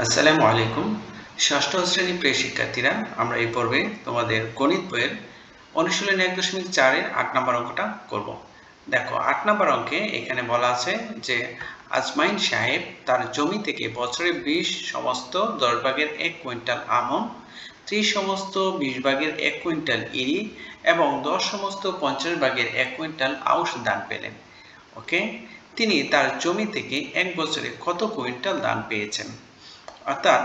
আসসালামু আলাইকুম। ষষ্ঠ শ্রেণীর প্রিয় শিক্ষার্থীরা, আমরা এই পর্বে তোমাদের গণিত বইয়ের অনুশীলনী ১.৪ এর ৮ নম্বর অঙ্কটা করব। দেখো ৮ নম্বর অঙ্কে এখানে বলা আছে যে আজমাইন সাহেব তার জমি থেকে বছরে ২০ সমস্ত ১০ ভাগের ১ কুইন্টাল আমন, ৩০ সমস্ত ২০ ভাগের ১ কুইন্টাল ইরি এবং ১০ সমস্ত ৫০ ভাগের ১ কুইন্টাল আউশ ধান পেলেন। ওকে, তিনি তার জমি থেকে এক বছরে কত কুইন্টাল ধান পেয়েছেন? অর্থাৎ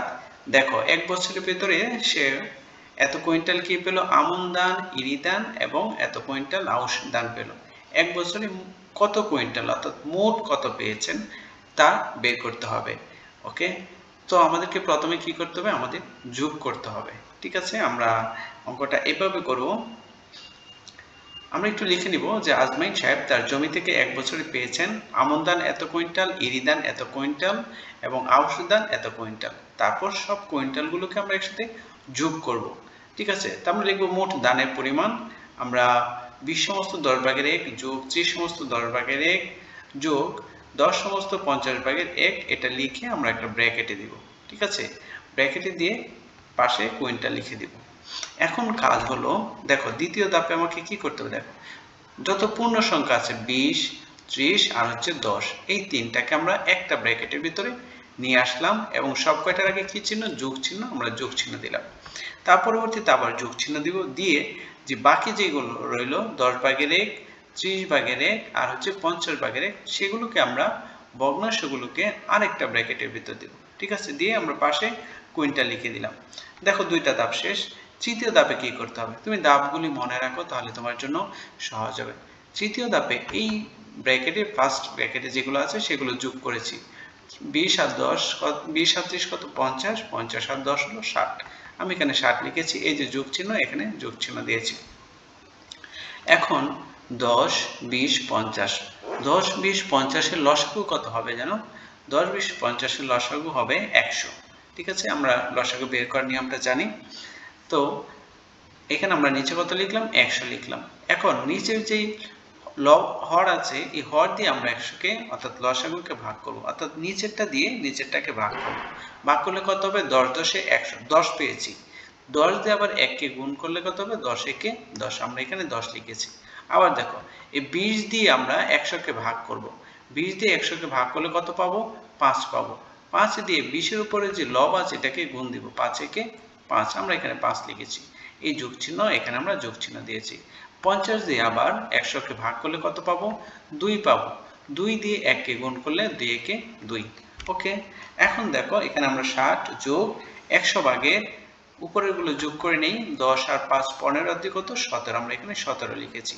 দেখো এক বছরের ভেতরে সে এত কুইন্টাল কি পেল? আমন ধান, ইরি ধান এবং এত কুইন্টাল আউশ ধান পেল। এক বছরে কত কুইন্টাল অর্থাৎ মোট কত পেয়েছেন তা বের করতে হবে। ওকে, তো আমাদেরকে প্রথমে কি করতে হবে? আমাদের যোগ করতে হবে। ঠিক আছে, আমরা অঙ্কটা এভাবে করব। আমরা একটু লিখে নিব যে আজমাইন সাহেব তার জমি থেকে এক বছরে পেয়েছেন আমন ধান এত কুইন্টাল, ইরি ধান এত কুইন্টাল এবং আউশ ধান এত কুইন্টাল। তারপর সব কুইন্টালগুলোকে আমরা একসাথে যোগ করব। ঠিক আছে, তা আমরা লিখব মোট ধানের পরিমাণ। আমরা ২০ সমস্ত ১০ ভাগের ১ যোগ ৩০ সমস্ত ১০ ভাগের ১ যোগ ১০ সমস্ত ৫০ ভাগের ১, এটা লিখে আমরা একটা ব্র্যাকেটে দিব। ঠিক আছে, ব্র্যাকেটে দিয়ে পাশে কুইন্টাল লিখে দিব। এখন কাজ হলো, দেখো দ্বিতীয় ধাপে আমাকে কি করতে হবে? দেখো যত পূর্ণ সংখ্যা আছে ২০, ৩০ আর হচ্ছে ১০, এই তিনটাকে আমরা একটা ব্র্যাকেটের ভিতরে নিয়ে আসলাম এবং সব কয়টার আগে কি চিহ্ন? যোগ চিহ্ন। আমরা যোগ চিহ্ন দিলাম। তার পরবর্তীতে আবার যোগ চিহ্ন দিব, দিয়ে যে বাকি যেগুলো রইল ১০ ভাগের ১, ৩০ ভাগের ১ আর হচ্ছে ৫০ ভাগের ১, সেগুলোকে আমরা ভগ্নাংশগুলোকে আরেকটা ব্র্যাকেটের ভিতর দেব। ঠিক আছে, দিয়ে আমরা পাশে কুইন্টাল লিখে দিলাম। দেখো দুইটা ধাপ শেষ। তৃতীয় ধাপে কি করতে হবে? তুমি ধাপগুলি মনে রাখো, তাহলে তোমার জন্য সহজ হবে। তৃতীয় ধাপে এই ব্র্যাকেটে ফার্স্ট ব্র্যাকেটে যেগুলো আছে সেগুলো যোগ করেছি। ২০ আর ১০, ২০ আর ৩০ কত? ৫০, ৫০ আর ১০ হলো ৬০। আমি এখানে ৬০ লিখেছি, এই যে যোগ চিহ্ন, এখানে যোগ চিহ্ন দিয়েছি। এখন ১০, ২০, ৫০, ১০, ২০, ৫০ এর লসাগু কত হবে জানো? ১০, ২০, ৫০ এর লসাগু হবে ১০০। ঠিক আছে, আমরা লসাগু বের করার নিয়মটা জানি। তো এখানে আমরা নিচে কত লিখলাম? ১০০ লিখলাম। এখন নিচের যেই হর আছে, এই হর দিয়ে আমরা ১০০কে অর্থাৎ লসাগুকে ভাগ করব, অর্থাৎ নিচেরটা দিয়ে নিচেরটাকে ভাগ করব। ভাগ করলে কত হবে? ১০ ১০ এ ১০০, ১০ পেয়েছি। ১০ দিয়ে আবার ১ কে গুণ করলে কত হবে? ১০ একে ১০, আমরা এখানে ১০ লিখেছি। আবার দেখো এই ২০ দিয়ে আমরা ১০০কে ভাগ করব। ২০ দিয়ে ১০০কে ভাগ করলে কত পাবো? ৫ পাবো। ৫ দিয়ে ২০ এর উপরে যে লব আছে এটাকে গুণ দিব, ৫ একে ৫, আমরা এখানে ৫ লিখেছি। এই যোগ চিহ্ন, এখানে আমরা যোগ চিহ্ন দিয়েছি। ৫০ দিয়ে আবার ১০০কে ভাগ করলে কত পাবো? ২ পাবো। ২ দিয়ে ১ কে গুণ করলে ২ একে ২। ওকে, এখন দেখো এখানে আমরা ৬০ যোগ ১০০ ভাগের উপরের গুলো যোগ করে নেই। ১০ আর ৫ ১৫ আর ২ কত? ১৭, আমরা এখানে ১৭ লিখেছি।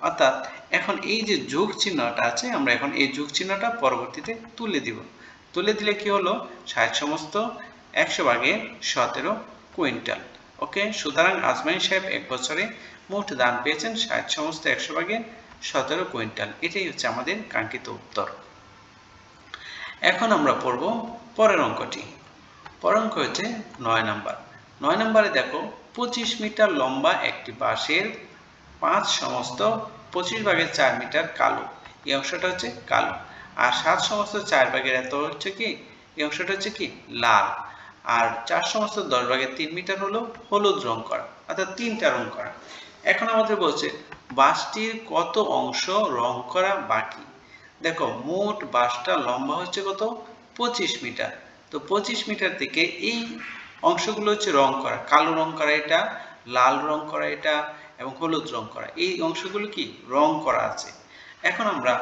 অর্থাৎ এখন এই যে যোগ চিহ্নটা আছে, আমরা এখন এই যোগ চিহ্নটা পরবর্তীতে তুলে দিব। তুলে দিলে কি হলো? ৬০ সমস্ত ১০০ ভাগের ১৭ কুইন্টাল। ওকে, সুতরাং আজমাইন সাহেব এক বছরে মোট ধান পেয়েছেন ৬০ সমস্ত ১০০ ভাগের ১৭ কুইন্টাল। এটাই হচ্ছে আমাদের কাঙ্ক্ষিত উত্তর। এখন আমরা পড়ব পরের অঙ্কটি। পরের অঙ্ক হচ্ছে ৯ নাম্বার। ৯ নাম্বারে দেখো ২৫ মিটার লম্বা একটি বাঁশের ৫ সমস্ত ২৫ ভাগের ৪ মিটার কালো, এই অংশটা হচ্ছে কালো। আর ৭ সমস্ত ৪ ভাগের এত হচ্ছে কি? এই অংশটা হচ্ছে কি? লাল। আর ৪ সমস্ত ১০ ভাগের ৩ মিটার হলো হলুদ রং করা, অর্থাৎ ৩টা রং করা। এখন আমাদের বলছে বাঁশটির কত অংশ রং করা বাকি? দেখো মোট বাঁশটা লম্বা হচ্ছে কত? ২৫ মিটার। তো ২৫ মিটার থেকে এই অংশগুলো হচ্ছে রং করা, কালো রং করা এটা, লাল রং করা এটা এবং হলুদ রং করা, এই অংশগুলো কি? রং করা আছে। এখন আমরা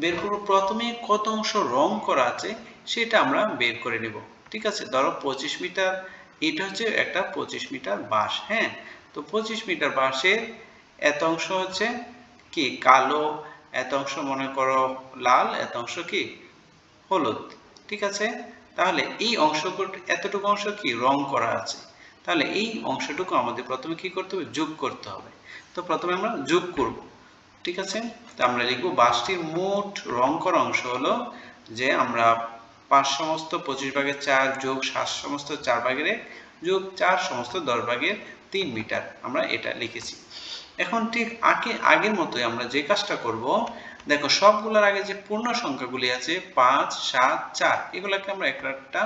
বের করব প্রথমে কত অংশ রং করা আছে সেটা আমরা বের করে নেব। ঠিক আছে, ধরো ২৫ মিটার, এটা হচ্ছে একটা ২৫ মিটার বাঁশ। হ্যাঁ, তো ২৫ মিটার বাঁশের এত অংশ হচ্ছে কি? কালো, এত অংশ মনে করো লাল, এত অংশ কি? হলুদ। ঠিক আছে, তাহলে এই অংশগুলো, এতটুকু অংশ কি? রং করা আছে। তাহলে এই অংশটুকু আমাদের প্রথমে কি করতে হবে? যোগ করতে হবে। তো প্রথমে আমরা যোগ করব। ঠিক আছে, তো আমরা লিখব বাঁশটির মোট রং করা অংশ হলো যে আমরা ৫ সমস্ত ২৫ ভাগের ৪ যোগ ৭ সমস্ত ৪ ভাগের ১ যোগ ৪ সমস্ত ১০ ভাগের ৩ মিটার, আমরা এটা লিখেছি। এখন ঠিক আগের মতোই আমরা যে কাজটা করব, দেখো সবগুলোর আগে যে পূর্ণ সংখ্যাগুলি আছে ৫, ৭, ৪, এগুলোকে আমরা একটা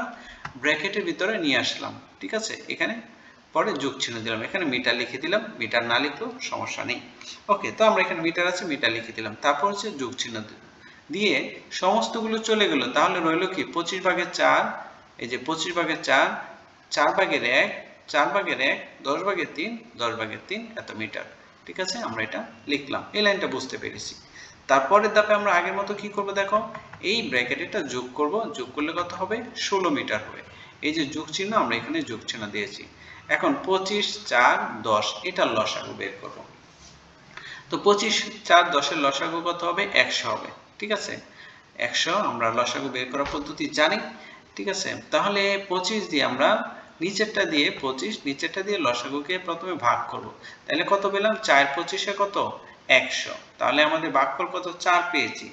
ব্র্যাকেটের ভিতরে নিয়ে আসলাম, ঠিক আছে, এখানে পরে যোগ চিহ্ন দিলাম, এখানে মিটার লিখে দিলাম, মিটার না লিখলেও সমস্যা নেই। ওকে, তো আমরা এখানে মিটার আছে, মিটার লিখে দিলাম, তারপর হচ্ছে যোগ চিহ্ন দিয়ে সমস্তগুলো চলে গেল, তাহলে রইল কি 25/4, এই যে 25/4, 4/1, 4/1, 10/3, 10/3 এত মিটার, ঠিক আছে, আমরা এটা লিখলাম। এই লাইনটা বুঝতে পেরেছি। তারপরের ধাপে আমরা আগের মতো কি করব, দেখো এই ব্র্যাকেটটা যোগ করব, যোগ করলে কত হবে, 16 মিটার হবে। এই যে যোগ চিহ্ন, আমরা এখানে যোগ চিহ্ন দিয়েছি। এখন 25, 4, 10 এটার লসাগু বের করব। তো 25, 4, 10 এর লসাগু কত হবে, 100 হবে, ঠিক আছে, 100 আমরা লসাগু বের করার পদ্ধতি জানি, ঠিক আছে। তাহলে 25 দিয়ে আমরা নিচেরটা দিয়ে 25, নিচেরটা দিয়ে লসাগুকে প্রথমে ভাগ করব। তাহলে কত পেলাম, 4 25 কত, 100। তাহলে আমাদের ভাগফল কত, 4 পেয়েছি।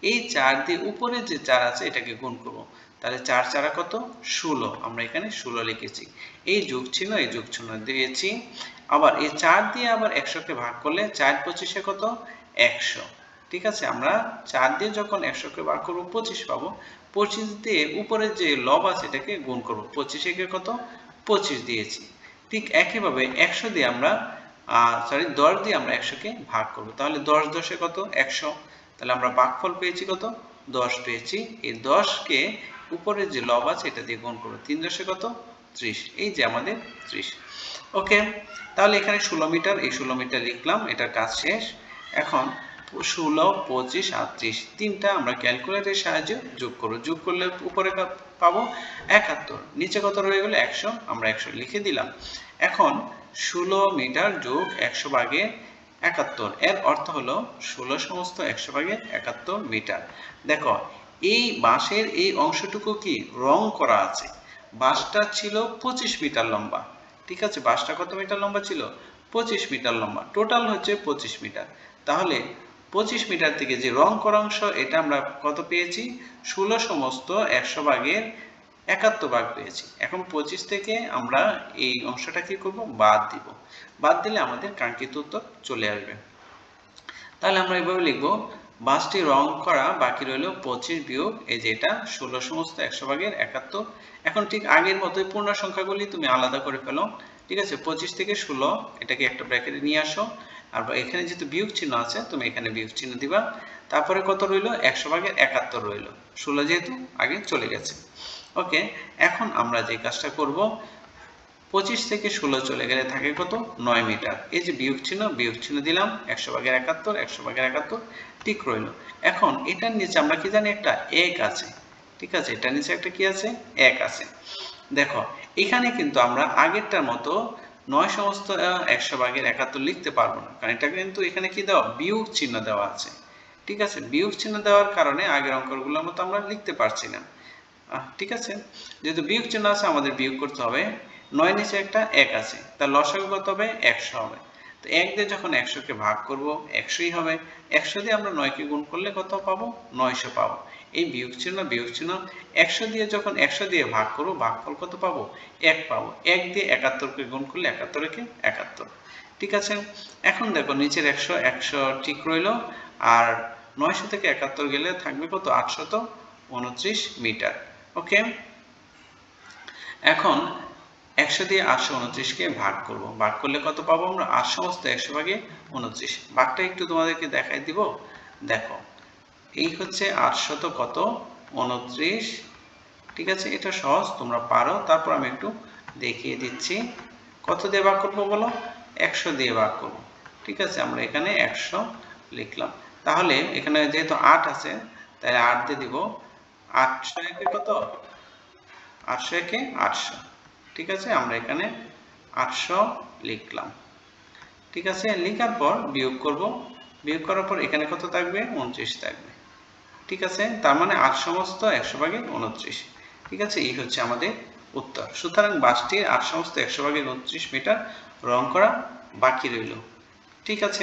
এই 4 দিয়ে উপরে যে 4 আছে এটাকে গুণ করব। তাহলে 4 4 কত, 16, আমরা এখানে 16 লিখেছি। এই যোগ চিহ্ন, এই যোগ চিহ্ন দিয়েছি। আবার এই 4 দিয়ে আবার 100 কে ভাগ করলে 4 25 কত, 100, ঠিক আছে। আমরা 4 দিয়ে যখন 100 কে ভাগ করব 25 পাবো। 25 দিয়ে উপরে যে লব আছে এটাকে গুণ করব। 25 কে কত, 25 দিয়েছি। ঠিক একইভাবে 100 দিয়ে আমরা 10 দিয়ে আমরা 100 কে ভাগ করব। তাহলে 10 10 কত, 100। তাহলে আমরা ভাগফল পেয়েছি কত, 10 পেয়েছি। এই 10 কে উপরে যে লব আছে এটা দিয়ে গুণ করব। 3 10 কত, 30। এই যে আমাদের 30। ওকে, তাহলে এখানে 16 মিটার, এই 16 মিটার লিখলাম, এটার কাজ শেষ। এখন 16, 25 আর 30 তিনটা আমরা ক্যালকুলেটরের সাহায্যে যোগ করব। যোগ করলে উপরে পাবো 71, নিচে কত রয়ে গেল, 100, আমরা 100 লিখে দিলাম। এখন 16 মিটার যোগ 100/71, এর অর্থ হলো 16 সমস্ত 100/71 মিটার। দেখো এই বাঁশের এই অংশটুকু কি রং করা আছে। বাঁশটা ছিল 25 মিটার লম্বা, ঠিক আছে, বাঁশটা কত মিটার লম্বা ছিল, 25 মিটার লম্বা, টোটাল হচ্ছে 25 মিটার। তাহলে 25 মিটার থেকে যে রং করা অংশ এটা আমরা কত পেয়েছি, 16 সমস্ত 100/71 ভাগ পেয়েছি। এখন 25 থেকে আমরা এই অংশটা কি করব, বাদ দিব। বাদ দিলে আমাদের কাঙ্ক্ষিত উত্তর চলে আসবে। তাহলে আমরা এইভাবে লিখব, বাঁশটি রং করা বাকি রইল 25 বিয়োগ এই যে এটা 16 সমস্ত 100/71। এখন ঠিক আগের মতোই পূর্ণ সংখ্যাগুলি তুমি আলাদা করে ফেলো, ঠিক আছে। 25 থেকে 16 এটাকে একটা ব্র্যাকেটে নিয়ে আসো, আর এখানে যেহেতু বিয়োগ চিহ্ন আছে তুমি এখানে বিয়োগ চিহ্ন দিবা। তারপরে কত রইল, 100/71 রইল, 16 যেহেতু আগে চলে গেছে। ওকে, এখন আমরা যে কাজটা করব, 25 থেকে 16 চলে গেলে থাকে কত, 9 মিটার। এই যে বিয়োগ চিহ্ন দিলাম, 100/71, 100/71 ঠিক রইল। এখন এটার নিচে আমরা কি জানি, একটা 1 আছে, ঠিক আছে, এটার নিচে একটা কি আছে, 1 আছে। দেখো এখানে কিন্তু আমরা আগেরটার মতো 9 সমস্ত 100/71 লিখতে পারবো না, কারণ এটা কিন্তু এখানে কি দেওয়া, বিয়োগ চিহ্ন দেওয়া আছে, ঠিক আছে। বিয়োগ চিহ্ন দেওয়ার কারণে আগের অঙ্কগুলোর মতো আমরা লিখতে পারছি না, ঠিক আছে। যেহেতু বিয়োগ চিহ্ন আছে আমাদের বিয়োগ করতে হবে। 9 নিচে একটা 1 আছে, তার লসাগু কত হবে, 100 হবে। তো 1 দিয়ে যখন 100 কে ভাগ করব 100ই হবে। 100 দিয়ে আমরা 9 কে গুণ করলে কত পাবো, 900 পাবো। এই বিয়োগ চিহ্ন 100 দিয়ে যখন 100 দিয়ে ভাগ করব ভাগফল কত পাবো, 1 পাবো। 1 দিয়ে 71 কে গুণ করলে 71 কে 71, ঠিক আছে। এখন দেখো নিচের 100 ঠিক রইল, আর 900 থেকে 71 গেলে থাকবে কত, 829 মিটার। ওকে, এখন 100 দিয়ে 829 কে ভাগ করব, ভাগ করলে কত পাবো আমরা, 8 সমস্ত 100/29। ভাগটা একটু তোমাদেরকে দেখাই দিব, দেখো এই হচ্ছে 800 কত, 29, ঠিক আছে। এটা সহজ, তোমরা পারো। তারপর আমি একটু দেখিয়ে দিচ্ছি, কত দিয়ে ভাগ করব বলো, 100 দিয়ে ভাগ করব, ঠিক আছে। আমরা এখানে 100 লিখলাম। তাহলে এখানে যেহেতু 8 আছে তাই 8 দিয়ে দিব, 800 একে কত, 800 একে 800, ঠিক আছে। আমরা এখানে 800 লিখলাম, ঠিক আছে। লেখার পর বিয়োগ করব, বিয়োগ করার পর এখানে কত থাকবে, 29 থাকবে, ঠিক আছে। তার মানে 8 সমস্ত 100/29, ঠিক আছে। এই হচ্ছে আমাদের উত্তর। সুতরাং বাসটির 8 সমস্ত 100/29 মিটার রং করা বাকি রইল, ঠিক আছে।